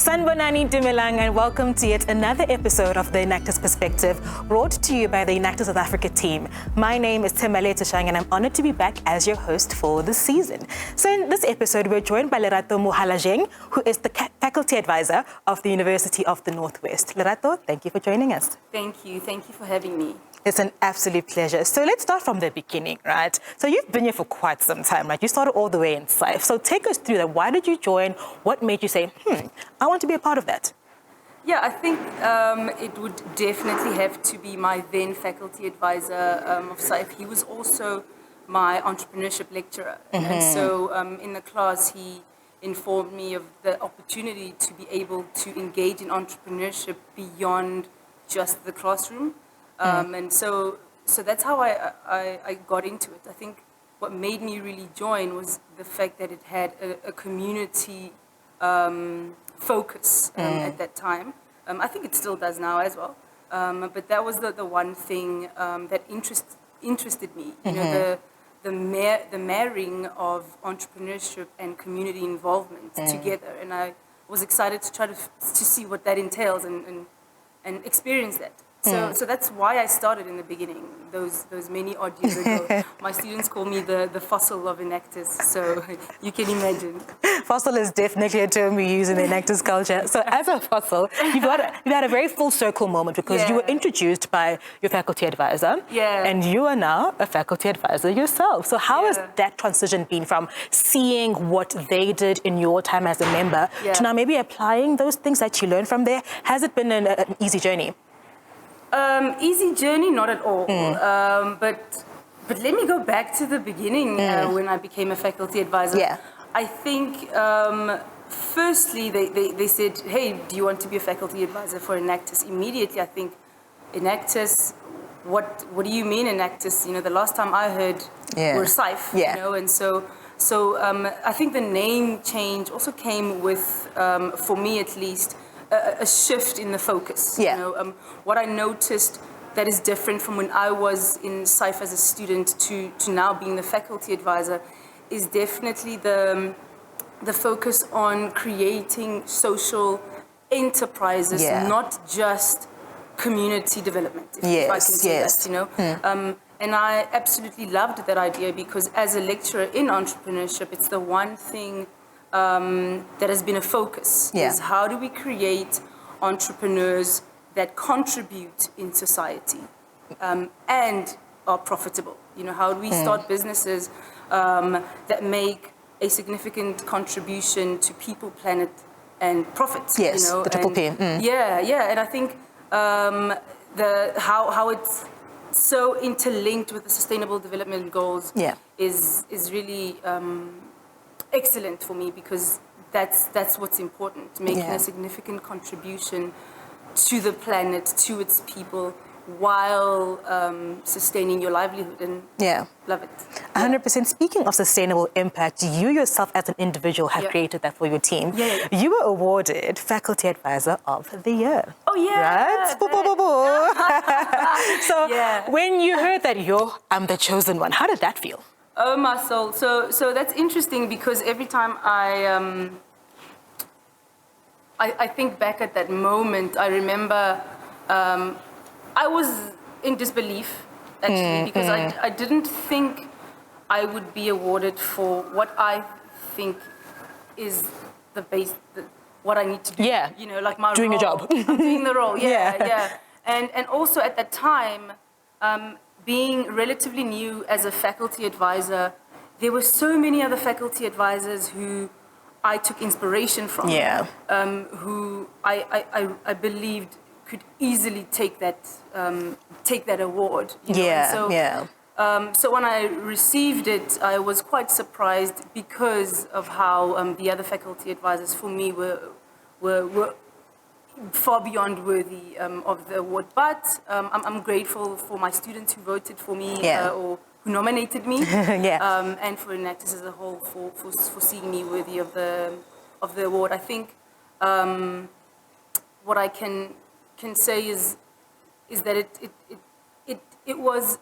Sanibonani Dumelang, and welcome to yet another episode of the Enactus Perspective, brought to you by the Enactus South Africa team. My name is Thembalethu Shange, and I'm honored to be back as your host for the season. So in this episode, we're joined by Lerato Mohalajeng, who is the faculty advisor of the University of the Northwest. Lerato, thank you for joining us. Thank you for having me. It's an absolute pleasure. So let's start from the beginning, right? So you've been here for quite some time, right? You started all the way in SIFE. So take us through that. Why did you join? What made you say, I want to be a part of that? Yeah, I think it would definitely have to be my then faculty advisor of SIFE. He was also my entrepreneurship lecturer. And so in the class, he informed me of the opportunity to be able to engage in entrepreneurship beyond just the classroom. And so that's how I got into it. I think what made me really join was the fact that it had a community focus at that time. I think it still does now as well. But that was the one thing that interested me. You know, the marrying of entrepreneurship and community involvement together. And I was excited to try to see what that entails and experience that. So that's why I started in the beginning, those many odd years ago. My students call me the fossil of Enactus, so you can imagine. Fossil is definitely a term we use in the Enactus culture. So as a fossil, you've had a very full circle moment because you were introduced by your faculty advisor, and you are now a faculty advisor yourself. So how has that transition been from seeing what they did in your time as a member to now maybe applying those things that you learned from there? Has it been an easy journey? Easy journey, not at all. But let me go back to the beginning when I became a faculty advisor. I think, firstly, they said, hey, do you want to be a faculty advisor for Enactus? Immediately, I think, Enactus, what do you mean Enactus? You know, the last time I heard were SIFE, you know, and so I think the name change also came with, for me at least, a shift in the focus. You know, what I noticed that is different from when I was in SIFE as a student to now being the faculty advisor is definitely the focus on creating social enterprises, not just community development, if I can say that, you know. And I absolutely loved that idea because as a lecturer in entrepreneurship, it's the one thing that has been a focus, is how do we create entrepreneurs that contribute in society and are profitable? You know, how do we start businesses that make a significant contribution to people, planet, and profit? Yes, you know? the triple P. And I think how it's so interlinked with the Sustainable Development Goals is really excellent for me because that's what's important, making a significant contribution to the planet, to its people, while sustaining your livelihood, and love it. 100%. Speaking of sustainable impact, you yourself as an individual have created that for your team. You were awarded Faculty Advisor of the Year. Oh yeah! Right? So when you heard that I'm the chosen one, how did that feel? Oh my soul! So that's interesting because every time I think back at that moment, I remember I was in disbelief actually because I didn't think I would be awarded for what I think is the base, what I need to do. You know, like my doing role. a job. I'm doing the role. And also at that time. Being relatively new as a faculty advisor, there were so many other faculty advisors who I took inspiration from, who I believed could easily take that award. You know? So when I received it, I was quite surprised because of how the other faculty advisors for me were far beyond worthy of the award, but I'm grateful for my students who voted for me or who nominated me, and for Enactus as a whole for seeing me worthy of the award. I think what I can say is that it was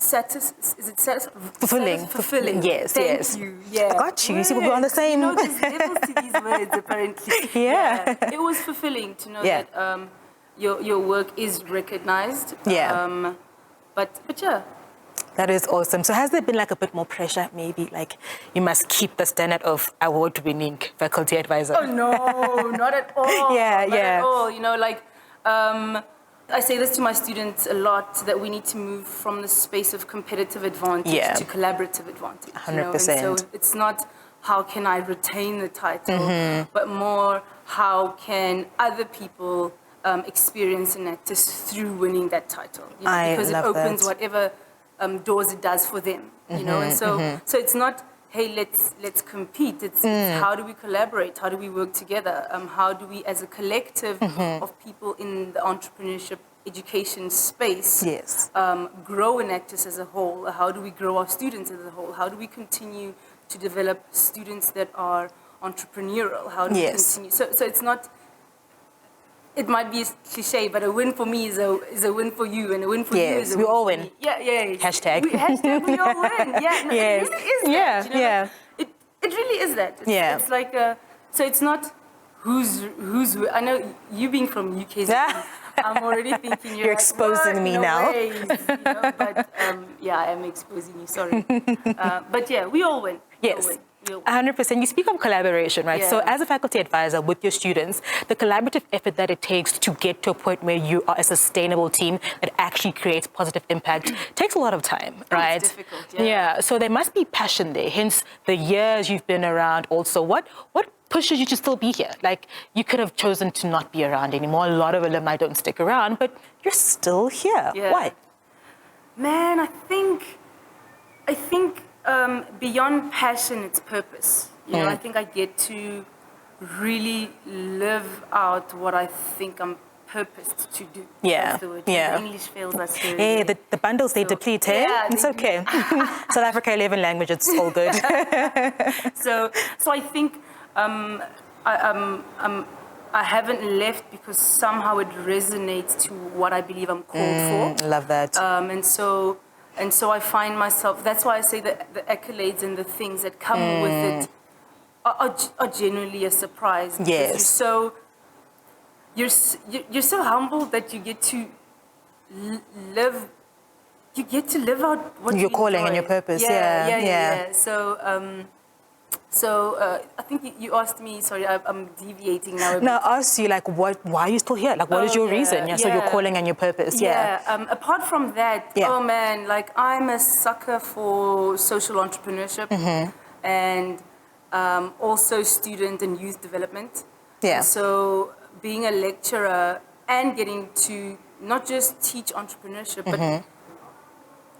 Fulfilling. Yes, Thank you. Yeah. I got you. You see, we're on the same. There's levels to these words, apparently. Yeah. It was fulfilling to know that your work is recognized. Yeah. But yeah. That is awesome. So has there been like a bit more pressure, maybe? Like you must keep the standard of award-winning faculty advisor? Oh, no, not at all. Not at all. You know, like, I say this to my students a lot, that we need to move from the space of competitive advantage to collaborative advantage. 100%. You know? And so it's not how can I retain the title, but more how can other people experience Enactus through winning that title. You know? Because it opens whatever doors it does for them. You know, and so it's not, hey, let's compete. It's how do we collaborate? How do we work together? How do we, as a collective of people in the entrepreneurship education space, grow Enactus as a whole? How do we grow our students as a whole? How do we continue to develop students that are entrepreneurial? How do we continue? So it's not. It might be a cliche, but a win for me is a win for you, and a win for you is a win. We all win. Yeah. Hashtag. We all win. Yeah. No, yes. It really is that. You know, it really is that. It's like so it's not who's. I know you being from UK. I'm already thinking you're like, exposing me now. Ways, you know? But I am exposing you. Sorry. But yeah, we all win. Yes. 100%. You speak of collaboration, right? So as a faculty advisor with your students, the collaborative effort that it takes to get to a point where you are a sustainable team that actually creates positive impact takes a lot of time, right? It's difficult, So there must be passion there, hence the years you've been around also. What pushes you to still be here? Like, you could have chosen to not be around anymore. A lot of alumni don't stick around, but you're still here. Why? Man, I think beyond passion, it's purpose. You know, I think I get to really live out what I think I'm purposed to do. That's the word. The English fails us here. Hey, the bundles, they deplete, eh? It's okay. South Africa, 11 languages, it's all good. So I think I haven't left because somehow it resonates to what I believe I'm called for. Love that. And so I find myself, that's why I say that the accolades and the things that come with it are genuinely a surprise. Yes. You're so humble that you get to live out what your calling and your purpose. So I think you asked me, sorry, I'm deviating now. No, I asked you, like, why are you still here? Like, what is your reason? So your calling and your purpose. Apart from that, oh man, like, I'm a sucker for social entrepreneurship and also student and youth development. So being a lecturer and getting to not just teach entrepreneurship, but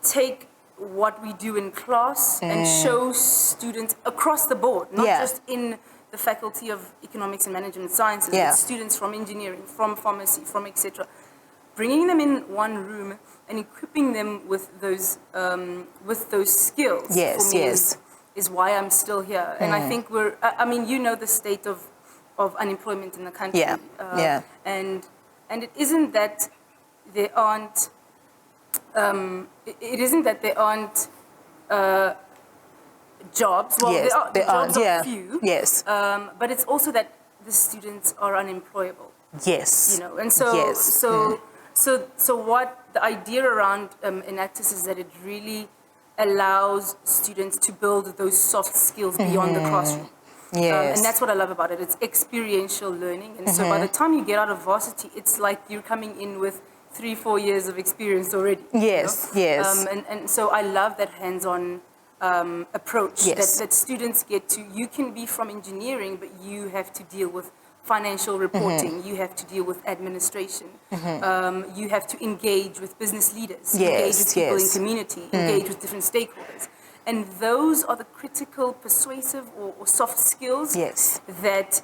take what we do in class and show students across the board, not just in the Faculty of Economics and Management Sciences, but students from engineering, from pharmacy, from etc. Bringing them in one room and equipping them with those skills for me is why I'm still here. And I think I mean, you know the state of unemployment in the country. And it isn't that there aren't jobs. Well, there are jobs are few. But it's also that the students are unemployable. You know, and so what the idea around Enactus is that it really allows students to build those soft skills beyond the classroom. And that's what I love about it. It's experiential learning. And so by the time you get out of varsity, it's like you're coming in with 3-4 years of experience already. You know? And so I love that hands-on approach that students get to. You can be from engineering, but you have to deal with financial reporting. You have to deal with administration. You have to engage with business leaders, engage with people in community, engage with different stakeholders. And those are the critical, persuasive or soft skills that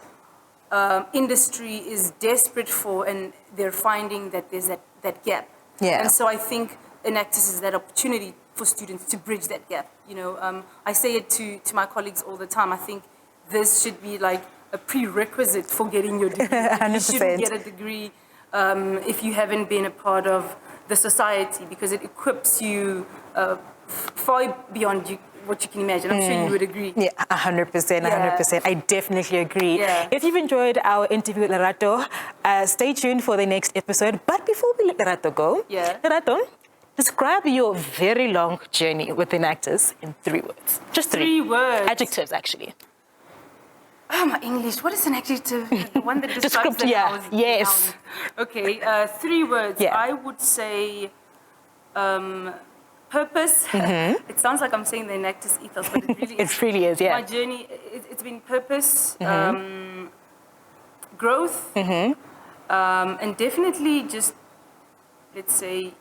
industry is desperate for, and they're finding that there's that gap. And so I think Enactus is that opportunity for students to bridge that gap. You know, I say it to my colleagues all the time. I think this should be like a prerequisite for getting your degree. 100%. You shouldn't get a degree if you haven't been a part of the society, because it equips you far beyond what you can imagine. I'm sure you would agree. Yeah, 100%, 100%. I definitely agree. Yeah. If you've enjoyed our interview with Lerato, stay tuned for the next episode. But before we let Lerato go, Lerato, describe your very long journey with Enactus in 3 words. Just 3. 3 words. Adjectives, actually. Oh, my English. What is an adjective? The one that describes the house. Yes. Okay, 3 words. Yeah. I would say purpose. It sounds like I'm saying the Enactus ethos, but it really is. It really is, yeah. My journey, it's been purpose, growth, and definitely just, let's say,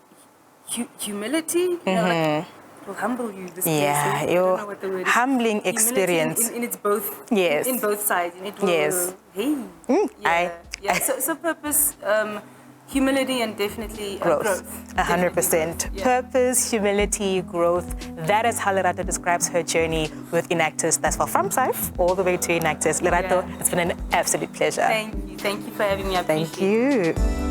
humility. You know, like, it will humble you. This place. I don't know what the word is. Humbling experience. In its both. Yes. In both sides. And it will, So purpose, humility, and definitely growth. 100%. Yeah. Purpose, humility, growth. That is how Lerato describes her journey with Enactus. That's from SAIF all the way to Enactus. Lerato, it's been an absolute pleasure. Thank you. Thank you for having me. I appreciate it. Thank you.